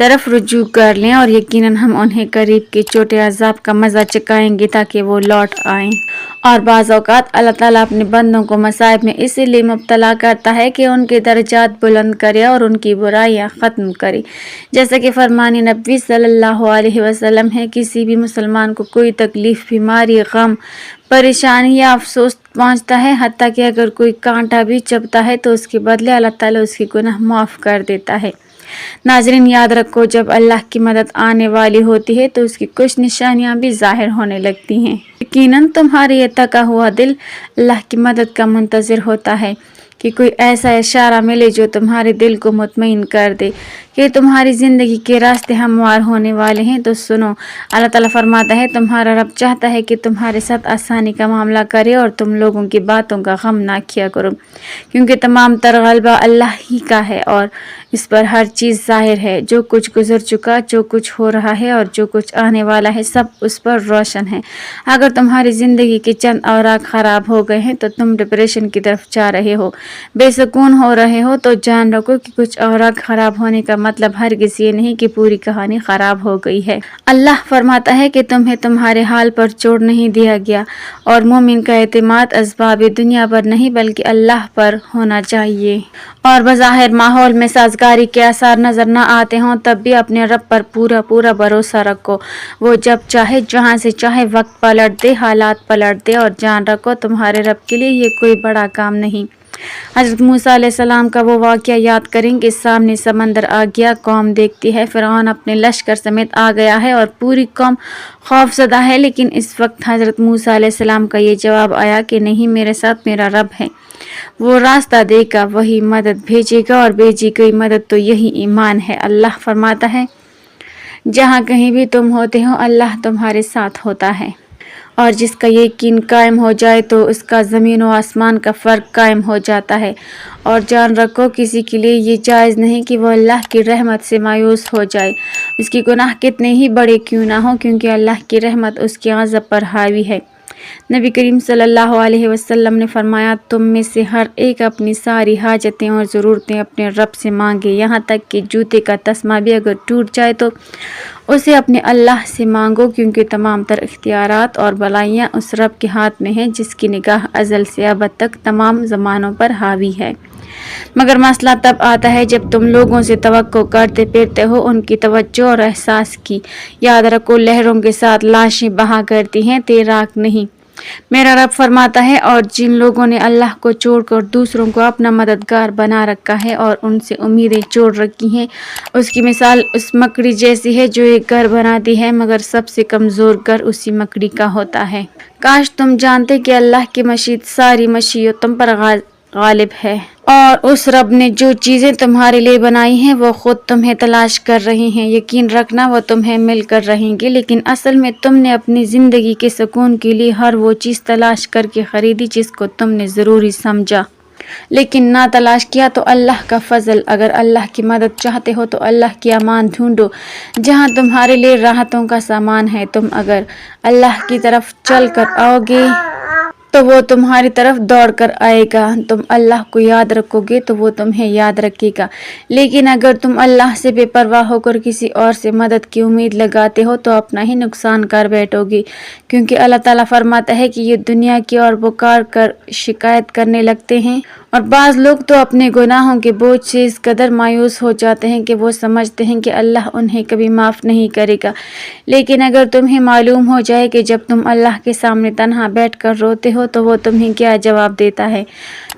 طرف رجوع کر لیں اور یقیناً ہم انہیں قریب کے چھوٹے عذاب کا مزہ چکھائیں گے تاکہ وہ لوٹ آئیں۔ اور بعض اوقات اللہ تعالیٰ اپنے بندوں کو مصائب میں اسی لیے مبتلا کرتا ہے کہ ان کے درجات بلند کرے اور ان کی برائیاں ختم کرے، جیسا کہ فرمان نبوی صلی اللہ علیہ وسلم ہے، کسی بھی مسلمان کو کوئی تکلیف، بیماری، غم، پریشانی یا افسوس پہنچتا ہے، حتیٰ کہ اگر کوئی کانٹا بھی چبھتا ہے تو اس کے بدلے اللہ تعالیٰ اس کے گناہ معاف کر دیتا ہے۔ ناظرین یاد رکھو، جب اللہ کی مدد آنے والی ہوتی ہے تو اس کی کچھ نشانیاں بھی ظاہر ہونے لگتی ہیں۔ یقیناً تمہارا یہ تھکا ہوا دل اللہ کی مدد کا منتظر ہوتا ہے کہ کوئی ایسا اشارہ ملے جو تمہارے دل کو مطمئن کر دے کہ تمہاری زندگی کے راستے ہموار ہونے والے ہیں۔ تو سنو، اللہ تعالیٰ فرماتا ہے، تمہارا رب چاہتا ہے کہ تمہارے ساتھ آسانی کا معاملہ کرے اور تم لوگوں کی باتوں کا غم نہ کیا کرو، کیونکہ تمام تر غلبہ اللہ ہی کا ہے اور اس پر ہر چیز ظاہر ہے۔ جو کچھ گزر چکا، جو کچھ ہو رہا ہے اور جو کچھ آنے والا ہے، سب اس پر روشن ہے۔ اگر تمہاری زندگی کے چند اوراق خراب ہو گئے ہیں تو تم ڈپریشن کی طرف جا رہے ہو، بے سکون ہو رہے ہو، تو جان رکھو کہ کچھ اوراق خراب ہونے کا مطلب ہرگز یہ نہیں کہ پوری کہانی خراب ہو گئی ہے۔ اللہ فرماتا ہے کہ تمہیں تمہارے حال پر چھوڑ نہیں دیا گیا، اور مومن کا اعتماد اسباب دنیا پر نہیں بلکہ اللہ پر ہونا چاہیے۔ اور بظاہر ماحول میں سازگاری کے آثار نظر نہ آتے ہوں تب بھی اپنے رب پر پورا بھروسہ رکھو۔ وہ جب چاہے جہاں سے چاہے وقت پلٹ دے، حالات پلٹ دے، اور جان رکھو تمہارے رب کے لیے یہ کوئی بڑا کام نہیں۔ حضرت موسیٰ علیہ السلام کا وہ واقعہ یاد کریں کہ سامنے سمندر آ گیا، قوم دیکھتی ہے فرعون اپنے لشکر سمیت آ گیا ہے اور پوری قوم خوف زدہ ہے، لیکن اس وقت حضرت موسیٰ علیہ السلام کا یہ جواب آیا کہ نہیں، میرے ساتھ میرا رب ہے، وہ راستہ دے گا، وہی مدد بھیجے گا، اور بھیجی گئی مدد تو یہی ایمان ہے۔ اللہ فرماتا ہے، جہاں کہیں بھی تم ہوتے ہو اللہ تمہارے ساتھ ہوتا ہے، اور جس کا یقین قائم ہو جائے تو اس کا زمین و آسمان کا فرق قائم ہو جاتا ہے۔ اور جان رکھو کسی کے لیے یہ جائز نہیں کہ وہ اللہ کی رحمت سے مایوس ہو جائے، اس کی گناہ کتنے ہی بڑے کیوں نہ ہوں، کیونکہ اللہ کی رحمت اس کے غضب پر حاوی ہے۔ نبی کریم صلی اللہ علیہ وسلم نے فرمایا، تم میں سے ہر ایک اپنی ساری حاجتیں اور ضرورتیں اپنے رب سے مانگے، یہاں تک کہ جوتے کا تسمہ بھی اگر ٹوٹ جائے تو اسے اپنے اللہ سے مانگو، کیونکہ تمام تر اختیارات اور بلائیاں اس رب کے ہاتھ میں ہیں جس کی نگاہ ازل سے ابد تک تمام زمانوں پر حاوی ہے۔ مگر مسئلہ تب آتا ہے جب تم لوگوں سے توقع کرتے پھرتے ہو ان کی توجہ اور احساس کی۔ یاد رکھو، لہروں کے ساتھ لاشیں بہا کرتی ہیں، تیراک نہیں۔ میرا رب فرماتا ہے، اور جن لوگوں نے اللہ کو چھوڑ کر دوسروں کو اپنا مددگار بنا رکھا ہے اور ان سے امیدیں جوڑ رکھی ہیں، اس کی مثال اس مکڑی جیسی ہے جو ایک گھر بناتی ہے، مگر سب سے کمزور گھر اسی مکڑی کا ہوتا ہے۔ کاش تم جانتے کہ اللہ کی مشیت ساری مشیتوں پر غالب ہے، اور اس رب نے جو چیزیں تمہارے لیے بنائی ہیں وہ خود تمہیں تلاش کر رہی ہیں۔ یقین رکھنا وہ تمہیں مل کر رہیں گی، لیکن اصل میں تم نے اپنی زندگی کے سکون کے لیے ہر وہ چیز تلاش کر کے خریدی جس کو تم نے ضروری سمجھا، لیکن نہ تلاش کیا۔ تو اللہ کا فضل، اگر اللہ کی مدد چاہتے ہو تو اللہ کی امان ڈھونڈو جہاں تمہارے لیے راحتوں کا سامان ہے۔ تم اگر اللہ کی طرف چل کر آؤ گے تو وہ تمہاری طرف دوڑ کر آئے گا، تم اللہ کو یاد رکھو گے تو وہ تمہیں یاد رکھے گا، لیکن اگر تم اللہ سے بے پرواہ ہو کر کسی اور سے مدد کی امید لگاتے ہو تو اپنا ہی نقصان کر بیٹھو گے، کیونکہ اللہ تعالیٰ فرماتا ہے کہ یہ دنیا کی اور پکار کر شکایت کرنے لگتے ہیں، اور بعض لوگ تو اپنے گناہوں کے بوجھ سے اس قدر مایوس ہو جاتے ہیں کہ وہ سمجھتے ہیں کہ اللہ انہیں کبھی معاف نہیں کرے گا۔ لیکن اگر تمہیں معلوم ہو جائے کہ جب تم اللہ کے سامنے تنہا بیٹھ کر روتے ہو تو وہ تمہیں کیا جواب دیتا ہے،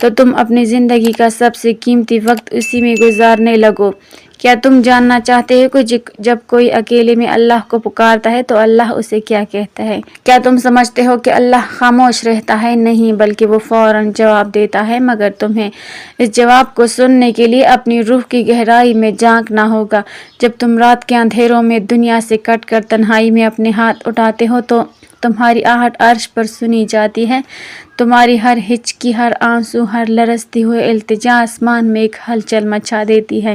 تو تم اپنی زندگی کا سب سے قیمتی وقت اسی میں گزارنے لگو۔ کیا تم جاننا چاہتے ہو کہ جب کوئی اکیلے میں اللہ کو پکارتا ہے تو اللہ اسے کیا کہتا ہے؟ کیا تم سمجھتے ہو کہ اللہ خاموش رہتا ہے؟ نہیں، بلکہ وہ فوراً جواب دیتا ہے، مگر تمہیں اس جواب کو سننے کے لیے اپنی روح کی گہرائی میں جھانکنا ہوگا۔ جب تم رات کے اندھیروں میں دنیا سے کٹ کر تنہائی میں اپنے ہاتھ اٹھاتے ہو تو تمہاری آہٹ عرش پر سنی جاتی ہے، تمہاری ہر ہچکی، ہر آنسو، ہر لرزتی ہوئے التجا آسمان میں ایک ہلچل مچا دیتی ہے۔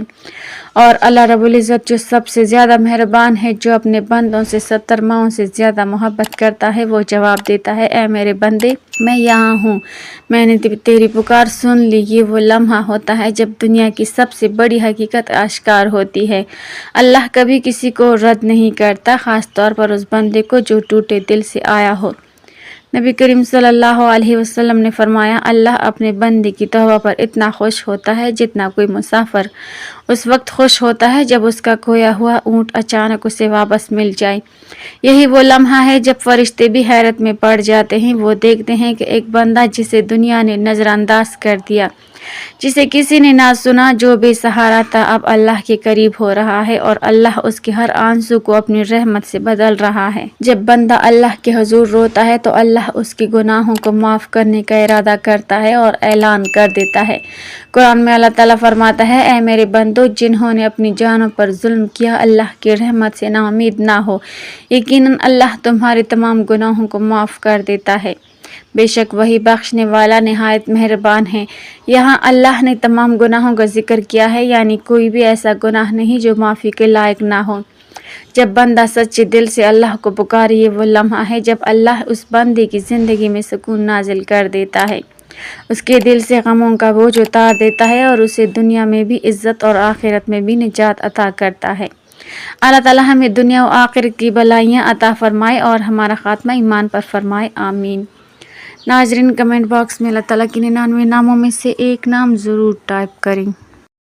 اور اللہ رب العزت جو سب سے زیادہ مہربان ہے، جو اپنے بندوں سے 70 ماؤں سے زیادہ محبت کرتا ہے، وہ جواب دیتا ہے، اے میرے بندے، میں یہاں ہوں، میں نے تیری پکار سن لی۔ یہ وہ لمحہ ہوتا ہے جب دنیا کی سب سے بڑی حقیقت آشکار ہوتی ہے۔ اللہ کبھی کسی کو رد نہیں کرتا، خاص طور پر اس بندے کو جو ٹوٹے دل سے آیا ہو۔ نبی کریم صلی اللہ علیہ وسلم نے فرمایا، اللہ اپنے بندے کی توبہ پر اتنا خوش ہوتا ہے جتنا کوئی مسافر اس وقت خوش ہوتا ہے جب اس کا کھویا ہوا اونٹ اچانک اسے واپس مل جائے۔ یہی وہ لمحہ ہے جب فرشتے بھی حیرت میں پڑ جاتے ہیں۔ وہ دیکھتے ہیں کہ ایک بندہ جسے دنیا نے نظر انداز کر دیا، جسے کسی نے نہ سنا، جو بے سہارا تھا، اب اللہ کے قریب ہو رہا ہے اور اللہ اس کے ہر آنسو کو اپنی رحمت سے بدل رہا ہے۔ جب بندہ اللہ کے حضور روتا ہے تو اللہ اس کے گناہوں کو معاف کرنے کا ارادہ کرتا ہے اور اعلان کر دیتا ہے۔ قرآن میں اللہ تعالیٰ فرماتا ہے، اے میرے بندو، جنہوں نے اپنی جانوں پر ظلم کیا، اللہ کی رحمت سے نا امید نہ ہو، یقیناً اللہ تمہارے تمام گناہوں کو معاف کر دیتا ہے، بے شک وہی بخشنے والا نہایت مہربان ہے۔ یہاں اللہ نے تمام گناہوں کا ذکر کیا ہے، یعنی کوئی بھی ایسا گناہ نہیں جو معافی کے لائق نہ ہو۔ جب بندہ سچے دل سے اللہ کو پکارے، یہ وہ لمحہ ہے جب اللہ اس بندے کی زندگی میں سکون نازل کر دیتا ہے، اس کے دل سے غموں کا بوجھ اتار دیتا ہے اور اسے دنیا میں بھی عزت اور آخرت میں بھی نجات عطا کرتا ہے۔ اللہ تعالیٰ ہمیں دنیا و آخرت کی بھلائیاں عطا فرمائے اور ہمارا خاتمہ ایمان پر فرمائے، آمین۔ ناظرین، کمنٹ باکس میں اللہ تعالیٰ کے 99 ناموں میں سے ایک نام ضرور ٹائپ کریں۔